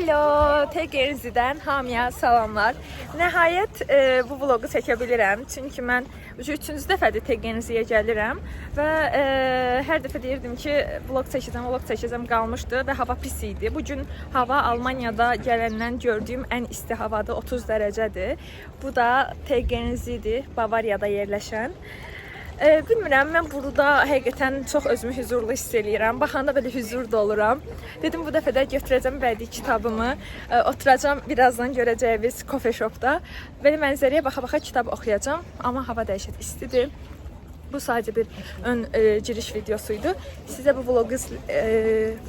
Hello, TGRZ'dən hamıya salamlar. Nəhayət bu vlogu çəkə bilirəm. Çünki mən 3-cü dəfədir TGRZ'yə gəlirəm və hər dəfə deyirdim ki, vlog çəkəcəm qalmışdı və hava pis idi. Bu gün hava Almaniyada gələndən gördüyüm ən isti havadır, 30 dərəcədir. Bu da TGRZ'dir, Bavariyada yerləşən. Bilmirəm, mən burada həqiqətən çox özümü huzurlu hiss edirəm. Baxanda belə huzurda oluram. Dedim bu dəfə də götürəcəm bədii kitabımı, oturacam birazdan görəcəyimiz coffee shopda. Belə mənzərəyə baxa-baxa kitab oxuyacam. Amma hava dəhşət istidir. Bu sadəcə bir ön giriş videosuydu. Sizə bu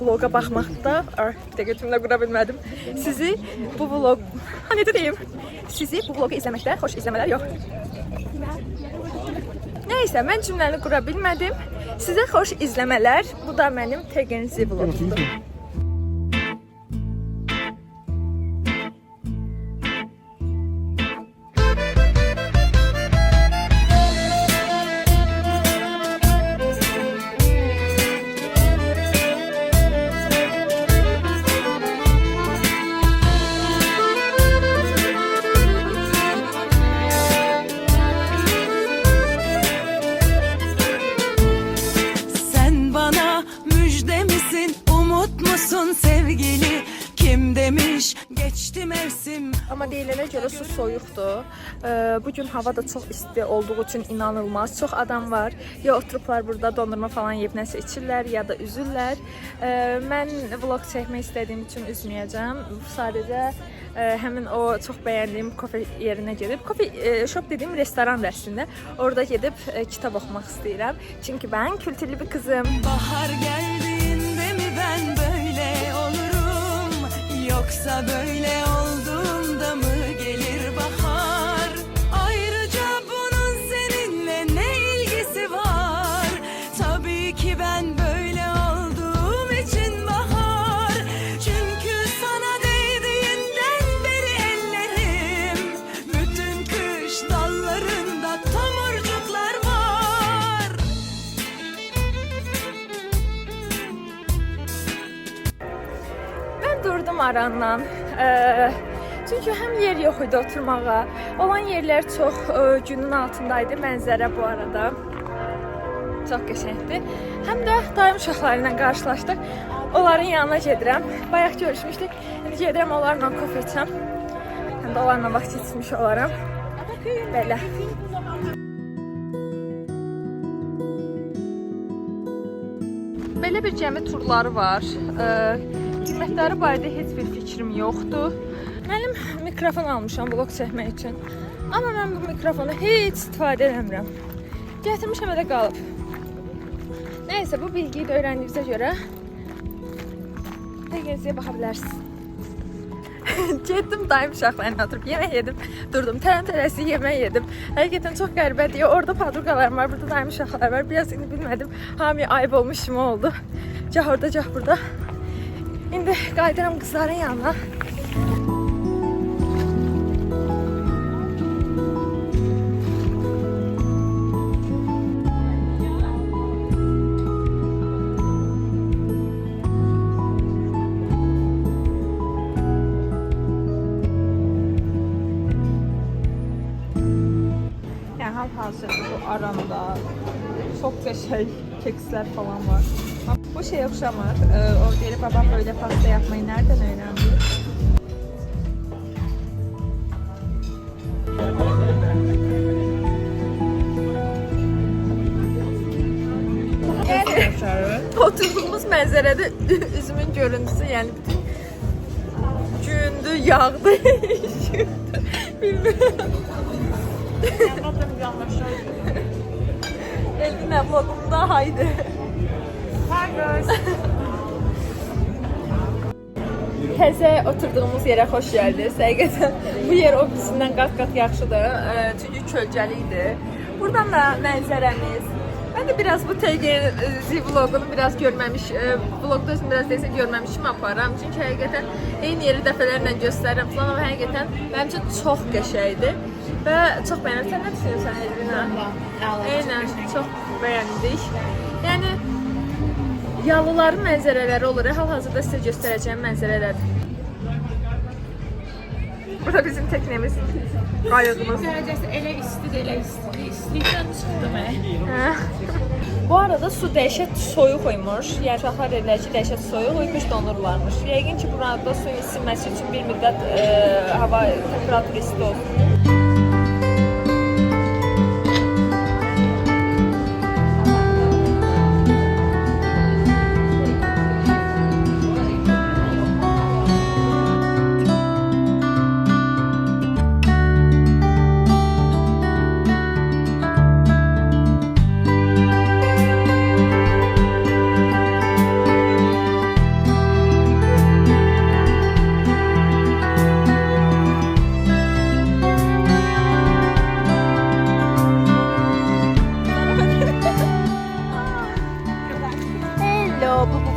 vloga baxmaqda, bir də götümlə qura bilmədim. Sizi bu vlogu izləməkdə xoş izləmələr yox. Neyse, mən cümləni qura bilmədim. Sizə xoş izləmələr. Bu da mənim TGRZ vlogumdur. Sevgili kim demiş geçti mevsim. Amma deyilənə görə su soyuqdur. Bugün hava da çox isti olduğu üçün inanılmaz. Çox adam var. Ya oturublar burada dondurma falan yeyib nəsə içirlər ya da üzürlər. Mən vlog çəkmək istədiyim üçün üzməyəcəm. Sadəcə həmin o çox bəyəndiyim kofe yerinə gedib. Coffee shop dediyim restorandır əslində. Orada gedib kitab oxumaq istəyirəm. Çünki mən kültürlü bir kızım. Bahar geldiğinde mi ben böyle olurum, yoksa böyle olduğumda mı gelir bahar? Ayrıca bunun seninle ne ilgisi var? Tabii ki ben böyle olduğum için bahar. Çünkü sana değdiğinden beri ellerim, bütün kış dallarında tomurcuklar var. Ben durdum arandan. Çünkü hem yer yok idi oturmağa. Olan yerler çok günün altındaydı. Mənzərə bu arada çox qəşəngdir. Həm də daim uşaqları ilə qarşılaşdıq. Onların yanına gedirəm. Bayaq görüşmüşdük. İndi gedirəm onlarla kofe içəm. Həm də onlarla vaxt keçirmiş olaram. Belə. Belə bir cəmi turları var. Qiymətləri barədə heç bir fikrim yoxdur. Mənim mikrofon almışam vlog çəkmək üçün. Amma mən bu mikrofonu heç istifadə etmirəm. Gətirmişəm elə qalıb. Nəysə, bu bilgiyi də öyrəndiyimizə görə TGRZ-yə baxa bilərsiniz. Getdim daim uşaqlarına oturub yemək yedim. Durdum, tələm-tələsi yemək yedim. Həqiqətən çox qəribədir. Orada padruqalarım var, burada daim uşaqlar var. Biraz indi bilmədim, hamıya ayıb olmuş kimi oldu. Cah orada, cah burada. İndi qayıdıram qızların yanına. Yani hal-hazırda bu aranda çok qəşəng keksler falan var. Bu şey oxşamır. O deyir, babam böyle pasta yapmayı nereden öğrendi? Yani oturduğumuz mənzərədə üzümün görüntüsü, yani bütün gündü, yağdı, bilmiyorum. Elbine vlogumda haydi. Təzə oturduğumuz yerə xoş gəldiniz. Həqiqətən bu yer o birisindən qat-qat yaxşıdır. Çünki kölgəlidir. Buradan da mənzərəmiz. Ben de biraz bu TGRZ vlogunu biraz görməmiş, vlogda özüm biraz deyəsə görməmişim aparam. Çünki həqiqətən eyni yeri dəfələrlə göstərirəm falan, ama həqiqətən mənim üçün çox qəşəngdir və çox bəyənirəm. Sən nə düşünürsən Elvina? Eynən, çox bəyəndik. Yəni yalıların mənzərələri olur. Hal-hazırda sizə göstərəcəyim mənzərələrdir. Burada bizim teknemiz. Qayığımız. Dərəcəsi elə istidir, elə istidir. İstilikdən çıxdı mən. Bu arada su dəhşət soyuq imiş. Yəni uşaqlar dedilər ki, dəhşət soyuq, uymuş donurlarmış. Yəqin ki, burada suyun isinməsi üçün bir müddət hava temperaturu isti olsun.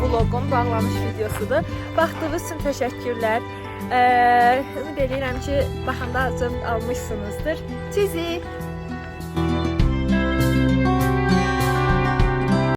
Bu vlogun bağlanış videosudur. Baxdığınız üçün təşəkkürlər. Ümid edirəm ki, baxanda azım almışsınızdır. Sizi